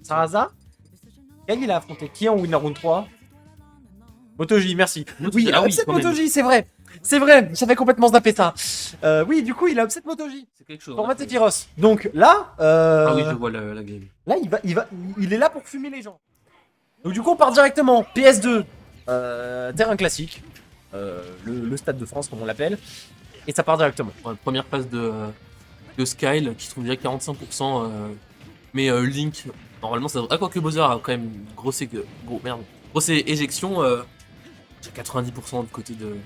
Sarasa. Quel il a affronté? Qui en Winner Round 3? Motoji, merci. Oui, ah oui, Upset quand même. Motoji, c'est vrai. C'est vrai, j'avais complètement zappé ça. Oui, du coup, il a Upset Motoji. C'est quelque chose. Pour hein. Sephiroth. Donc là, Ah oui, je vois la game. là, il est là pour fumer les gens. Donc du coup, on part directement. PS2, terrain classique, le Stade de France, comme on l'appelle, et ça part directement. Ouais, première phase de Skyle qui trouve direct 45%. Mais Link, normalement, ça. Ah, quoique Bowser a quand même une grosse éjection. 90% du côté de.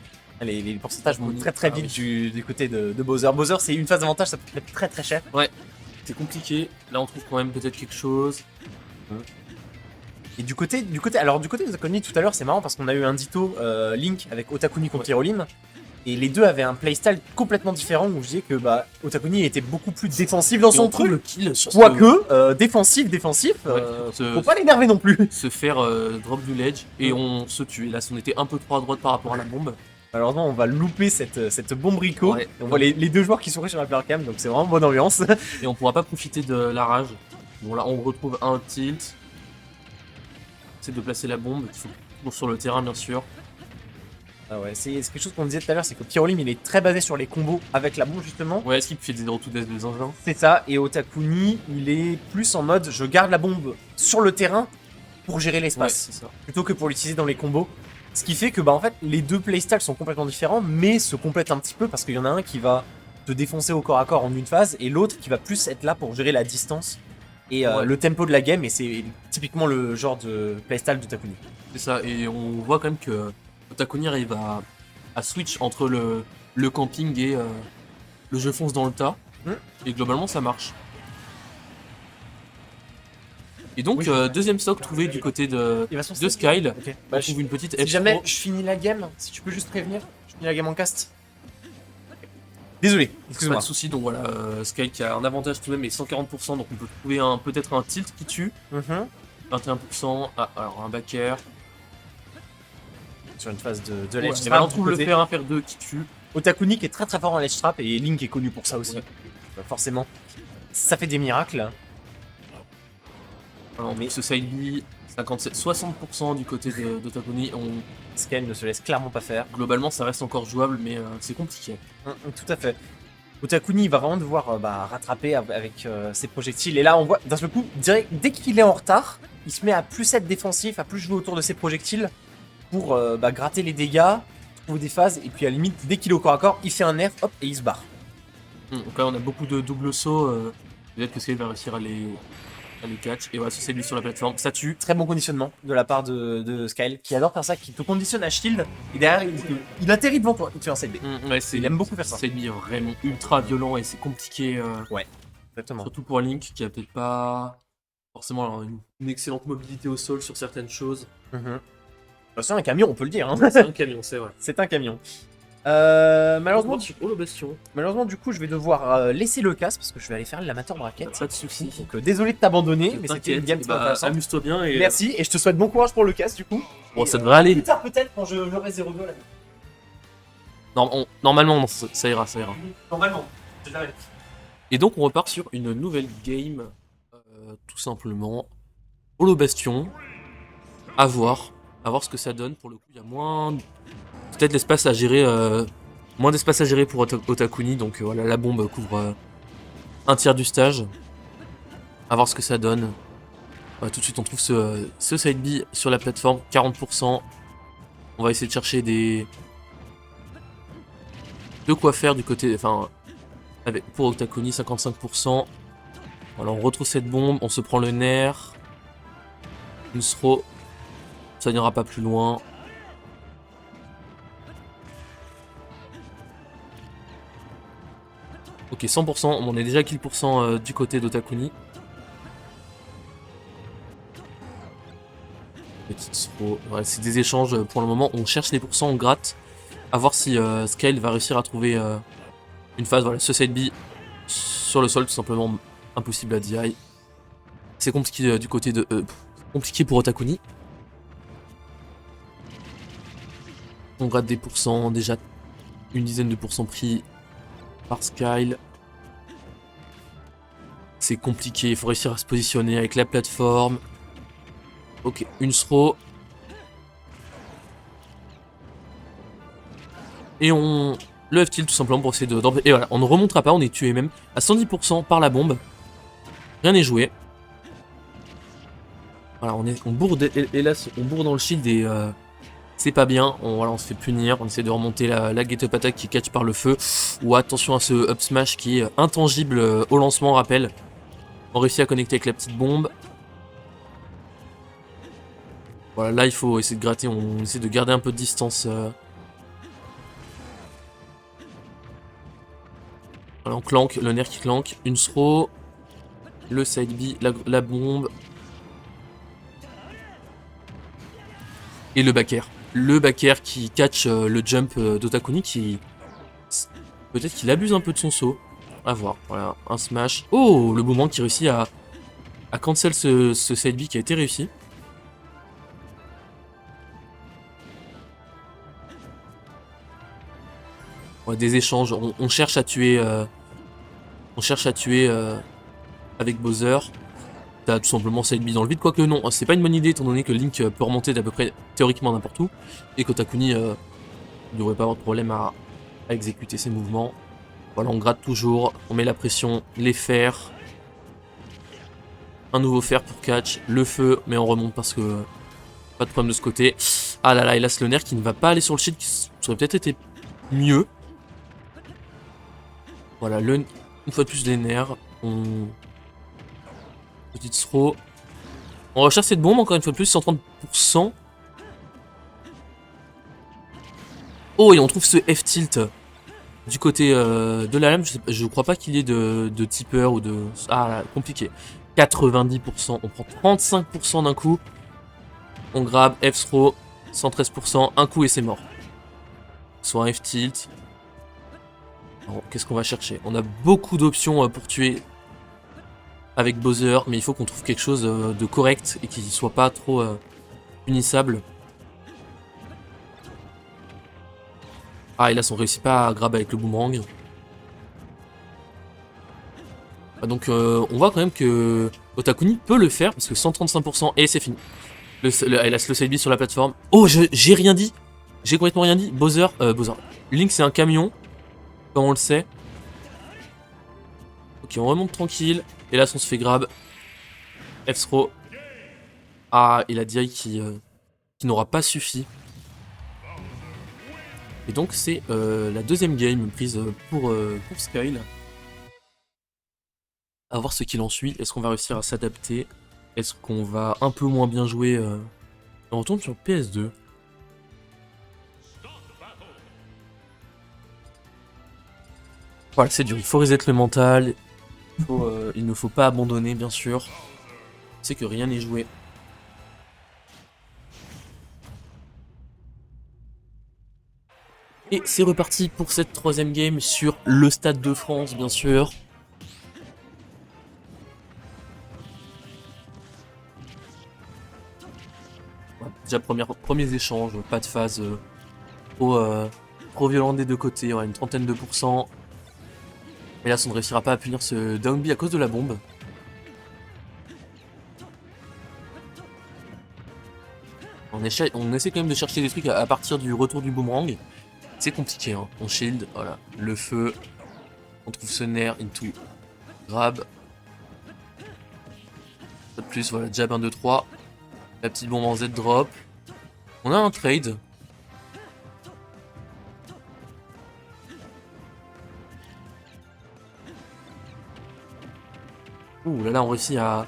Les pourcentages montent très Ah vite oui. du côté de Bowser. Bowser, c'est une phase d'avantage, ça peut être très très cher. Ouais, c'est compliqué. Là, on trouve quand même peut-être quelque chose. Et du côté de Zakoni, tout à l'heure, c'est marrant parce qu'on a eu un ditto Link avec Otakuni contre Tyroline. Et les deux avaient un playstyle complètement différent où je disais que bah, Otakuni était beaucoup plus défensif dans Et son on trouve truc. le kill sur Quoique, défensif, Ouais, faut pas l'énerver non plus. se faire drop du ledge et on se tue. Et là, on était un peu trop à droite par rapport à la bombe. Malheureusement, on va louper cette bombrico. Ouais. On voit les deux joueurs qui sont sur la player cam, donc c'est vraiment bonne ambiance. Et on pourra pas profiter de la rage. Bon, là, on retrouve un tilt. C'est de placer la bombe, qui sont toujours sur le terrain, bien sûr. Ah ouais, c'est quelque chose qu'on disait tout à l'heure, c'est que Pyrolim il est très basé sur les combos avec la bombe justement. Ouais, est-ce qu'il fait des retours de zinzin? C'est ça, et Otakuni il est plus en mode je garde la bombe sur le terrain pour gérer Ouais, l'espace, c'est ça. plutôt que pour l'utiliser dans les combos. Ce qui fait que bah en fait les deux playstyles sont complètement différents, mais se complètent un petit peu parce qu'il y en a un qui va te défoncer au corps à corps en une phase, et l'autre qui va plus être là pour gérer la distance et Ouais. le tempo de la game, et c'est typiquement le genre de playstyle d'Otakuni. C'est ça, et on voit quand même que Otakuni arrive à switch entre le camping et le jeu fonce dans le tas. Et globalement, ça marche. Et donc, Oui. deuxième stock trouvé du côté de Il va se de Skyle. Ok. On Bah, trouve une petite si jamais F3. je finis la game, si tu peux juste prévenir, je finis la game en cast. Désolé, Pas excuse-moi. de soucis, donc voilà, Skyle qui a un avantage tout de même, mais 140%, donc on peut trouver peut-être un tilt qui tue. Mhm. 21%, ah, alors un back air. Sur une phase de Ouais, ledge et ben, on trap. trouve le fer 1, fer 2 qui tue. Otakuni qui est très très fort en ledge trap et Link est connu pour ça aussi. Ouais. Forcément. Ça fait des miracles. Alors, Mais- ce side B, 60% du côté d'Otakuni. Scale ne se laisse clairement pas faire. Globalement, ça reste encore jouable, mais c'est compliqué. Tout à fait. Otakuni il va vraiment devoir rattraper avec ses projectiles. Et là on voit d'un seul coup, dès qu'il est en retard, il se met à plus être défensif, à plus jouer autour de ses projectiles pour gratter les dégâts, trouver des phases. Et puis à la limite, dès qu'il est au corps à corps, il fait un nerf, hop, et il se barre. Donc là, on a beaucoup de double sauts. Peut-être que Skyle va réussir à les catch. Et voilà, c'est lui sur la plateforme. Ça tue. Très bon conditionnement de la part de Skyle, qui adore faire ça, qui te conditionne à shield, et derrière il atterrit devant toi, il te fait un side B. Ouais, Il aime beaucoup faire ça. C'est lui vraiment ultra violent et c'est compliqué. Exactement. Surtout pour Link qui a peut-être pas forcément une excellente mobilité au sol sur certaines choses. C'est un camion, on peut le dire. Hein. C'est un camion, c'est vrai. C'est un camion. Malheureusement, malheureusement, du coup, je vais devoir laisser le casque parce que je vais aller faire l'amateur bracket. Pas de soucis. Donc, désolé de t'abandonner, mais c'était T'inquiète, une game très intéressante. amuse-toi bien et. Merci, et je te souhaite bon courage pour le casque, du coup. Bon, Et, ça devrait aller. Plus tard, peut-être, quand j'aurai 0-2 là. Normalement, non, ça ira, ça ira. Normalement, c'est jamais. Et donc, on repart sur une nouvelle game, tout simplement. Holo Bastion. À voir ce que ça donne. Pour le coup, il y a moins. Peut-être l'espace à gérer. Moins d'espace à gérer pour Otakuni. Donc, voilà, la bombe couvre un tiers du stage. À voir ce que ça donne. Tout de suite, on trouve ce side B sur la plateforme. 40%. On va essayer de chercher de quoi faire du côté. Enfin. Pour Otakuni, 55%. Voilà, on retrouve cette bombe, on se prend le nerf. Une throw. Ça n'ira pas plus loin. Ok, 100%, on est déjà à kill % du côté d'Otakuni. Petite throw. Ouais, c'est des échanges pour le moment. On cherche les pourcents, on gratte. À voir si Skyle va réussir à trouver une phase. Voilà, ce side B sur le sol, tout simplement impossible à DI. C'est compliqué du côté de. Compliqué pour Otakuni. On gratte des pourcents, déjà une dizaine de pourcents pris par Skyle. C'est compliqué, il faut réussir à se positionner avec la plateforme. Ok, une throw. Et on... Le F-tilt tout simplement pour essayer de... Et voilà, on ne remontera pas, on est tué même à 110% par la bombe. Rien n'est joué. Voilà, on bourre, hélas, on bourre dans le shield et c'est pas bien. Voilà, on se fait punir, on essaie de remonter la get-up attack qui est catch par le feu. Ou attention à ce up smash qui est intangible au lancement, rappel. On réussit à connecter avec la petite bombe. Voilà, là il faut essayer de gratter, on essaie de garder un peu de distance. Voilà, on clank, le nerf qui clank, une throw, le side B, la bombe. Et le back air. Le back air qui catch le jump d'Otakuni qui... Peut-être qu'il abuse un peu de son saut. À voir. Voilà, un smash. Oh, le boomerang qui réussit à cancel ce side B qui a été réussi. Ouais, des échanges. On cherche à tuer... avec Bowser. T'as tout simplement side B dans le vide, quoique non, c'est pas une bonne idée étant donné que Link peut remonter d'à peu près théoriquement n'importe où, et qu'Otakuni ne devrait pas avoir de problème à exécuter ses mouvements. Voilà, on gratte toujours, on met la pression, les fers, un nouveau fer pour catch, le feu, mais on remonte parce que pas de problème de ce côté. Ah là là, hélas le nerf qui ne va pas aller sur le shield, qui aurait peut-être été mieux. Voilà, une fois de plus les nerfs, petite throw. On recherche cette bombe encore une fois de plus, 130%. Oh, et on trouve ce F-tilt du côté de la lame. Je crois pas qu'il y ait de tipper ou de... Ah là, compliqué. 90%, on prend 35% d'un coup. On grab, F-throw, 113%, un coup et c'est mort. Soit un F-tilt. Qu'est-ce qu'on va chercher? On a beaucoup d'options pour tuer avec Bowser, mais il faut qu'on trouve quelque chose de correct et qui soit pas trop punissable. Ah, et là, on réussit pas à grab avec le boomerang. Ah, donc, on voit quand même que Otakuni peut le faire, parce que 135%, et c'est fini. Elle a le side B sur la plateforme. Oh, j'ai rien dit. J'ai complètement rien dit. Bowser. Link, c'est un camion, comme on le sait. Ok, on remonte tranquille. Et là, on se fait grab. F-throw. Ah, et la DI qui n'aura pas suffi. Et donc, c'est la deuxième game prise pour Skyle. À voir ce qu'il en suit. Est-ce qu'on va réussir à s'adapter? Est-ce qu'on va un peu moins bien jouer On retourne sur PS2. Voilà, c'est dur. Il faut reset le mental. Il ne faut pas abandonner, bien sûr. C'est que rien n'est joué. Et c'est reparti pour cette troisième game sur le Stade de France, bien sûr. Déjà, premiers échanges, pas de phase trop violente des deux côtés, ouais, une trentaine de pourcents. Et là, on ne réussira pas à punir ce down B à cause de la bombe. On essaie quand même de chercher des trucs à partir du retour du boomerang. C'est compliqué, hein. On shield, voilà, le feu. On trouve ce nerf into grab. Pas de plus, voilà, jab 1, 2, 3. La petite bombe en Z drop. On a un trade. Ouh là là, on réussit à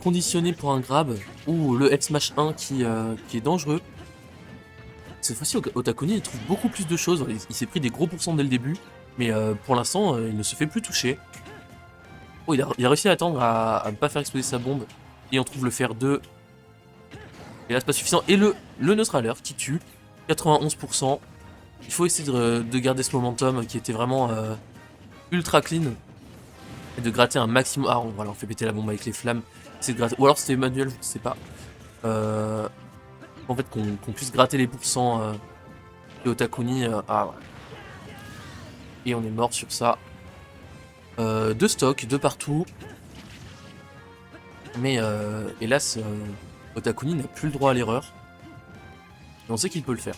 conditionner pour un grab. Ouh, le F smash 1 qui est dangereux. Cette fois-ci, Otakuni il trouve beaucoup plus de choses. Il s'est pris des gros pourcents dès le début. Mais pour l'instant, il ne se fait plus toucher. Oh, il a réussi à attendre à ne pas faire exploser sa bombe. Et on trouve le fer 2. Et là, c'est pas suffisant. Et le Neutraler qui tue. 91%. Il faut essayer de garder ce momentum qui était vraiment ultra clean. Et de gratter un maximum. Ah, voilà, on fait péter la bombe avec les flammes. De gratter... Ou alors c'était manuel, je ne sais pas. En fait, qu'on puisse gratter les pourcents de Otakuni. Ah, ouais. Et on est mort sur ça. de stock, de partout. Mais hélas, Otakuni n'a plus le droit à l'erreur. Et on sait qu'il peut le faire.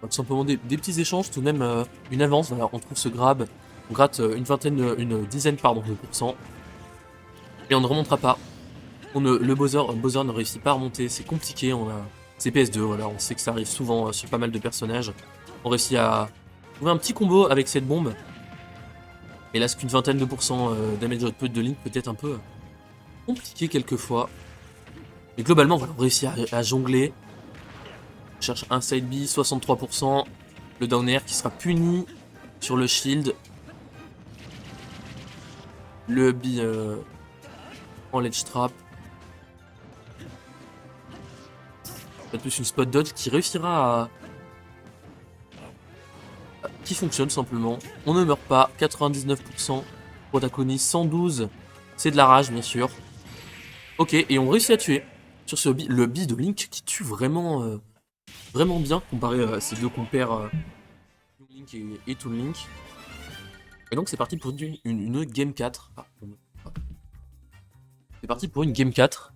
Tout simplement des petits échanges, tout de même une avance. Voilà, on trouve ce grab, on gratte une dizaine pardon, de pourcents. Et on ne remontera pas. Le Bowser ne réussit pas à remonter, c'est compliqué. C'est PS2, voilà, on sait que ça arrive souvent sur pas mal de personnages. On réussit à trouver un petit combo avec cette bombe. Et là, c'est qu'une vingtaine de pourcents damage output de Link, peut-être un peu compliqué quelquefois. Mais globalement, voilà, on réussit à jongler. On cherche un side B, 63%. Le down air qui sera puni sur le shield. Le B en ledge trap. Peut-être plus une spot dodge qui réussira qui fonctionne simplement. On ne meurt pas, 99%. Otakuni 112. C'est de la rage, bien sûr. Ok, et on réussit à tuer sur ce B, le B de Link qui tue vraiment, vraiment bien comparé à ces deux compères Link et Toon Link. Et donc c'est parti pour une game 4. Ah, c'est parti pour une game 4.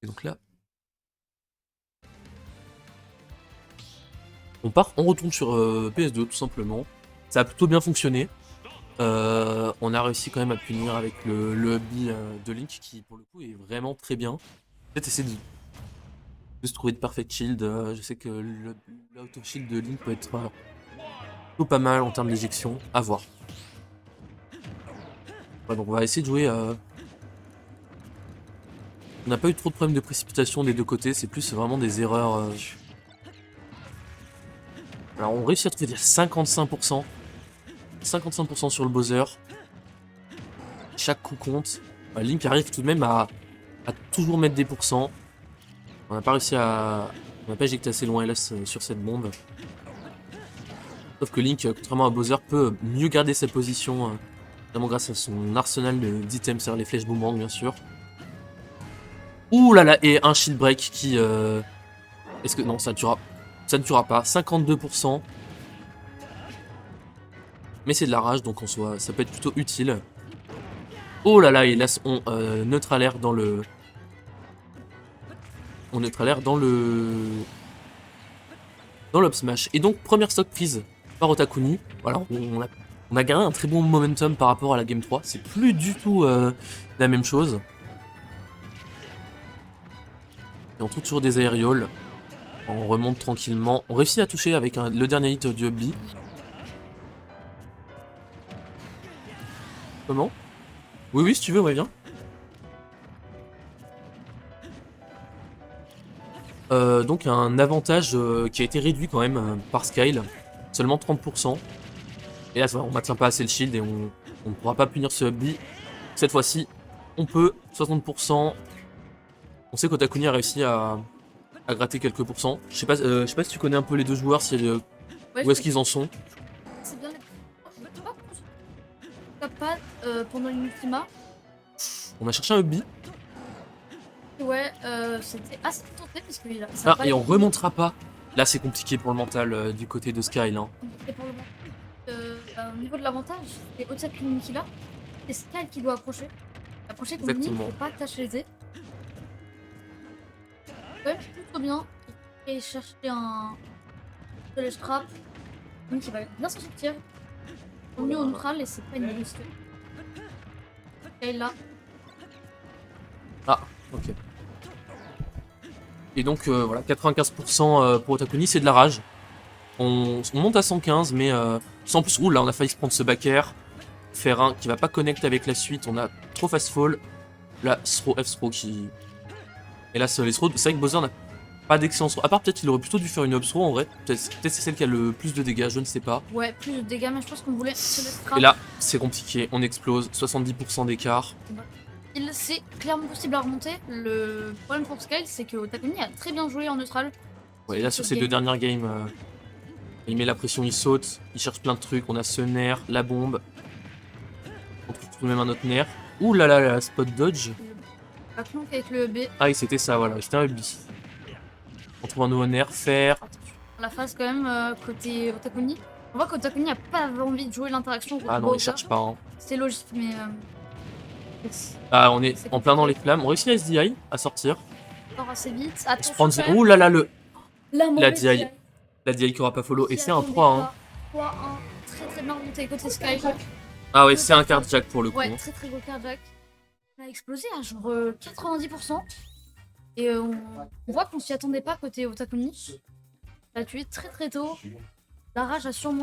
Et donc là, on retourne sur PS2 tout simplement. Ça a plutôt bien fonctionné. On a réussi quand même à punir avec le hubby de Link qui pour le coup est vraiment très bien. Peut-être essayer de se trouver de perfect shield. Je sais que l'auto shield de Link peut être plutôt pas mal en termes d'éjection. À voir. Ouais, donc on va essayer de jouer. On n'a pas eu trop de problèmes de précipitation des deux côtés. C'est plus vraiment des erreurs. Alors on réussit à trouver des 55%. 55% sur le Bowser. Chaque coup compte. Link arrive tout de même à toujours mettre des pourcents. On n'a pas réussi à... On n'a pas éjecté assez loin hélas sur cette bombe. Sauf que Link, contrairement à Bowser, peut mieux garder sa position. Notamment grâce à son arsenal d'items, c'est-à-dire les flèches boomerang bien sûr. Ouh là là, et un shield break qui... Est-ce que... Non, ça ne tuera. Ça ne tuera pas. 52%. Mais c'est de la rage, donc en soi, ça peut être plutôt utile. Oh là là, et là, on neutralaire dans le... On neutralaire dans le... Dans l'up smash. Et donc, première stock prise par Otakuni. Voilà, on a gagné un très bon momentum par rapport à la game 3. C'est plus du tout la même chose. Et on trouve toujours des aérioles. On remonte tranquillement. On réussit à toucher avec le dernier hit du hub B. Comment? Oui, oui, si tu veux, ouais, viens. Donc un avantage qui a été réduit quand même par Skyle. Seulement 30%. Et là, on maintient pas assez le shield et on ne pourra pas punir ce hub B. Cette fois-ci, on peut. 60%. On sait qu'Otakuni a réussi à gratter quelques pourcents. Je sais pas si tu connais un peu les deux joueurs, où est-ce qu'ils en sont. C'est bien les... Je sais pas pendant une ultima. On a cherché un hub B. Ouais, c'était assez tenté parce qu'il a... Ah, et on remontera pas. Là, c'est compliqué pour le mental du côté de Skyle. Hein. Et pour le moment, au niveau de l'avantage, c'est Otakuni qui l'a. C'est Skyle qui doit approcher. Approcher contre lui, faut pas tâcher les ailes. Ouais, plutôt bien. Et chercher un sledge trap. Donc il va bien s'en sortir. On est au neutral et c'est pas une boost. Et là. Ah, ok. Et donc voilà, 95% pour Otakuni, c'est de la rage. On monte à 115, mais sans plus. Ouh là, on a failli se prendre ce back air. Faire un qui va pas connect avec la suite. On a trop fast fall. Là, F-throw qui. Et là, les throws, c'est vrai que Bowser n'a pas d'excellent throw. À part peut-être qu'il aurait plutôt dû faire une up throw en vrai. Peut-être c'est celle qui a le plus de dégâts, je ne sais pas. Ouais, plus de dégâts, mais je pense qu'on voulait se le trap. Et là, c'est compliqué. On explose. 70% d'écart. C'est clairement possible à remonter. Le problème pour Skyle, c'est que Otakuni a très bien joué en neutral. Ouais, et là, sur ces deux dernières games, Il met la pression, il saute, il cherche plein de trucs. On a ce nerf, la bombe. On trouve tout de même un autre nerf. Ouh là là là, spot dodge. La clonk avec le B. Ah, et c'était ça, voilà, c'était un Ubi. On trouve un nouveau nerf, fer. La phase quand même côté Otakuni. On voit qu'Otakuni a pas envie de jouer l'interaction contre Ah non, il Bowser. cherche pas. Hein. C'est logique, mais. Ah, on est C'est en plein dans les compliqué. flammes. On réussit la SDI à sortir. Sort assez vite. On se Attention. prend... quand même. Ouh là là, La la mauvaise DI. DI. La DI qui aura pas follow. Et Qui c'est un attendait 3. Hein. pas. 3-1. Très très bien remonté côté Sky. Ah ouais, c'est un carjack pour le coup. Ouais, Hein. très très gros carjack. Il a explosé à genre 90%. Et on voit qu'on s'y attendait pas côté Otakuni. Il a tué très très tôt. La rage a sûrement